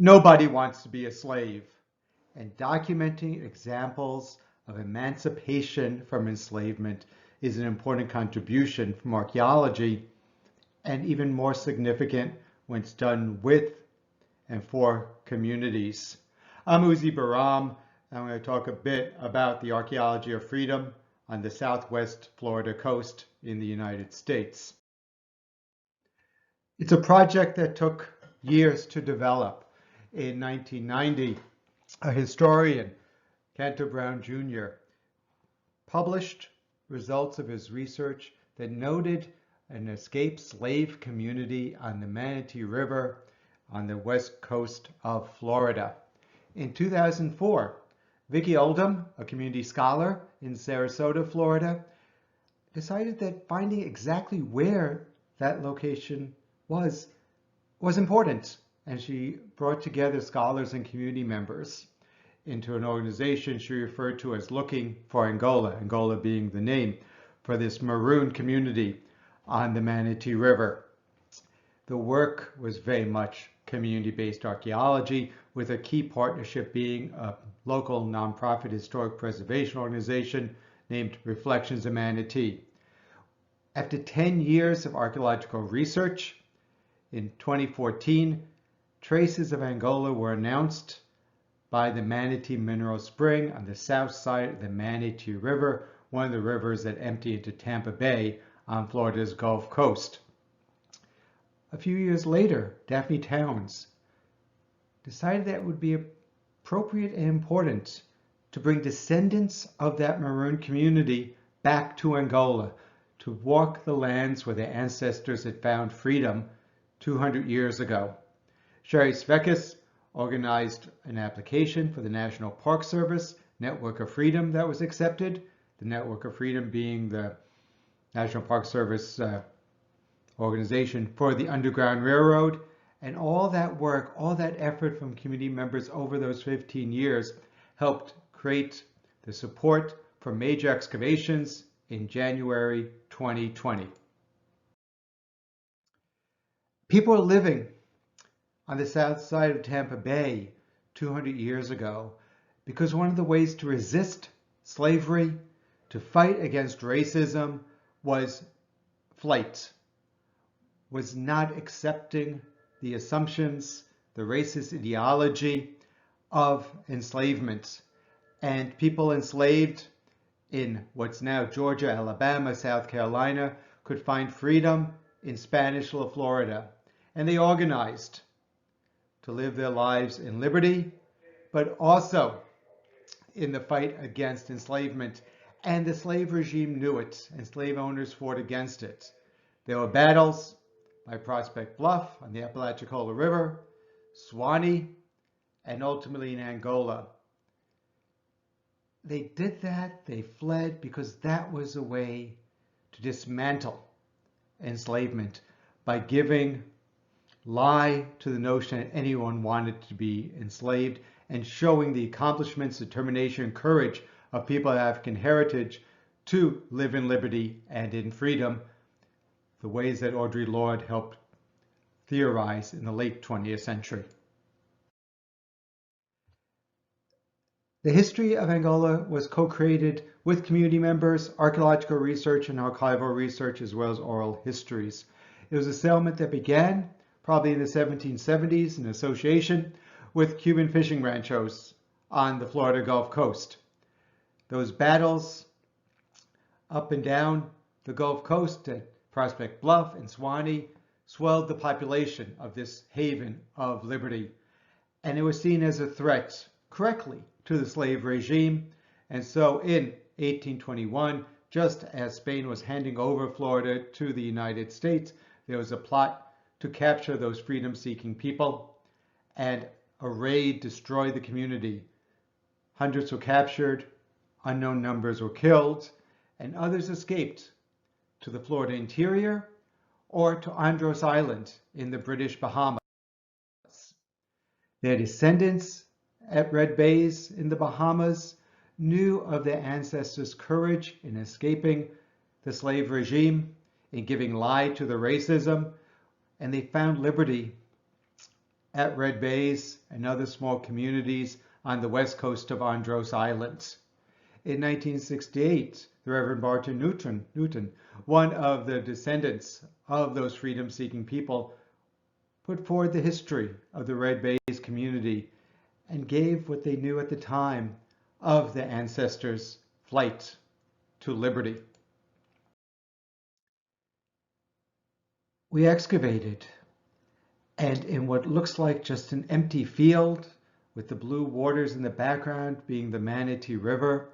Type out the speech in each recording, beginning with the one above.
Nobody wants to be a slave, and documenting examples of emancipation from enslavement is an important contribution from archaeology, and even more significant when it's done with and for communities. I'm Uzi Baram. I'm going to talk a bit about the Archaeology of Freedom on the Southwest Florida coast in the United States. It's a project that took years to develop. In 1990, a historian, Cantor Brown Jr., published results of his research that noted an escaped slave community on the Manatee River on the west coast of Florida. In 2004, Vicki Oldham, a community scholar in Sarasota, Florida, decided that finding exactly where that location was important, and she brought together scholars and community members into an organization she referred to as Looking for Angola, Angola being the name for this maroon community on the Manatee River. The work was very much community-based archaeology, with a key partnership being a local nonprofit historic preservation organization named Reflections of Manatee. After 10 years of archaeological research, in 2014, traces of Angola were announced by the Manatee Mineral Spring on the south side of the Manatee River, one of the rivers that empty into Tampa Bay on Florida's Gulf Coast. A few years later, Daphne Towns decided that it would be appropriate and important to bring descendants of that maroon community back to Angola, to walk the lands where their ancestors had found freedom 200 years ago. Sherry Svekis organized an application for the National Park Service Network of Freedom that was accepted, the Network of Freedom being the National Park Service organization for the Underground Railroad. And all that work, all that effort from community members over those 15 years helped create the support for major excavations in January 2020. People are living on the south side of Tampa Bay 200 years ago because one of the ways to resist slavery, to fight against racism, was flight, was not accepting the assumptions, the racist ideology of enslavement. And people enslaved in what's now Georgia, Alabama, South Carolina could find freedom in Spanish La Florida. And they organized to live their lives in liberty, but also in the fight against enslavement. And the slave regime knew it, and slave owners fought against it. There were battles by Prospect Bluff on the Apalachicola River, Suwannee, and ultimately in Angola. They did that, they fled, because that was a way to dismantle enslavement by giving lie to the notion that anyone wanted to be enslaved, and showing the accomplishments, determination, and courage of people of African heritage to live in liberty and in freedom, the ways that Audre Lorde helped theorize in the late 20th century. The history of Angola was co-created with community members, archaeological research and archival research, as well as oral histories. It was a settlement that began probably in the 1770s in association with Cuban fishing ranchos on the Florida Gulf Coast. Those battles up and down the Gulf Coast at Prospect Bluff and Suwannee swelled the population of this haven of liberty. And it was seen as a threat, correctly, to the slave regime. And so in 1821, just as Spain was handing over Florida to the United States, there was a plot to capture those freedom-seeking people, and a raid destroyed the community. Hundreds were captured, unknown numbers were killed, and others escaped to the Florida interior or to Andros Island in the British Bahamas. Their descendants at Red Bays in the Bahamas knew of their ancestors' courage in escaping the slave regime, in giving lie to the racism, and they found liberty at Red Bays and other small communities on the west coast of Andros Island. In 1968, the Reverend Barton Newton, one of the descendants of those freedom-seeking people, put forward the history of the Red Bays community and gave what they knew at the time of the ancestors' flight to liberty. We excavated, and in what looks like just an empty field, with the blue waters in the background being the Manatee River,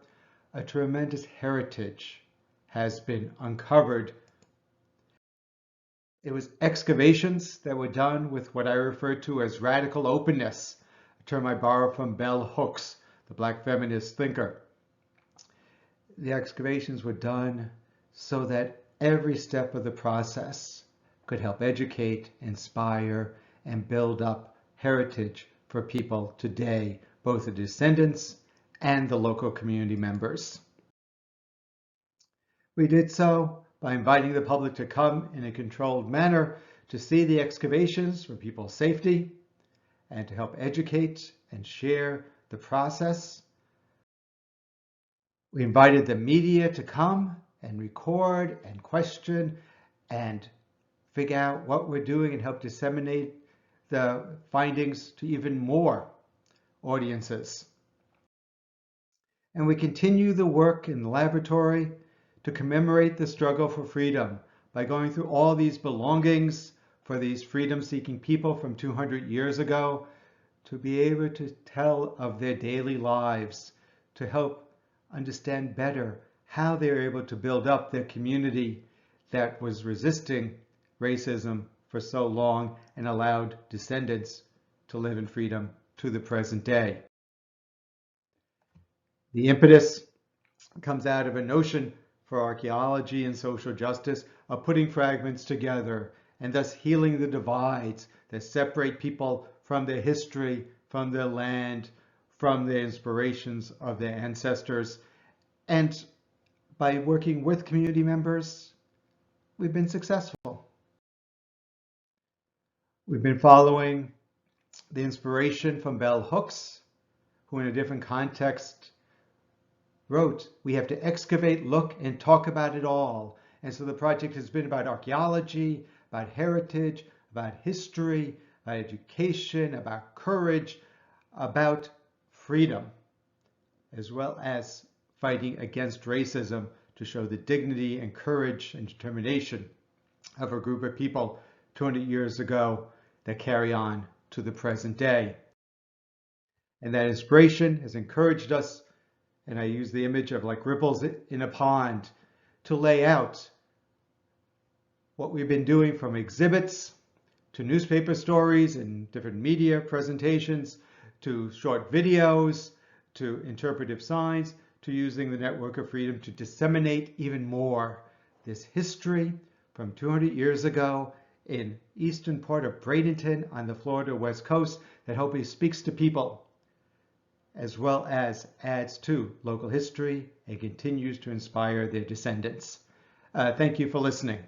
a tremendous heritage has been uncovered. It was excavations that were done with what I refer to as radical openness, a term I borrow from Bell Hooks, the Black feminist thinker. The excavations were done so that every step of the process could help educate, inspire, and build up heritage for people today, both the descendants and the local community members. We did so by inviting the public to come in a controlled manner to see the excavations for people's safety and to help educate and share the process. We invited the media to come and record and question and figure out what we're doing and help disseminate the findings to even more audiences. And we continue the work in the laboratory to commemorate the struggle for freedom by going through all these belongings for these freedom-seeking people from 200 years ago, to be able to tell of their daily lives, to help understand better how they were able to build up their community that was resisting racism for so long and allowed descendants to live in freedom to the present day. The impetus comes out of a notion for archaeology and social justice of putting fragments together and thus healing the divides that separate people from their history, from their land, from the inspirations of their ancestors. And by working with community members, we've been successful. We've been following the inspiration from Bell Hooks, who in a different context wrote, "We have to excavate, look, and talk about it all." And so the project has been about archaeology, about heritage, about history, about education, about courage, about freedom, as well as fighting against racism to show the dignity and courage and determination of a group of people 200 years ago that carry on to the present day. And that inspiration has encouraged us, and I use the image of like ripples in a pond, to lay out what we've been doing from exhibits to newspaper stories and different media presentations, to short videos, to interpretive signs, to using the Network of Freedom to disseminate even more this history from 200 years ago in eastern part of Bradenton on the Florida West Coast that hopefully speaks to people, as well as adds to local history and continues to inspire their descendants. Thank you for listening.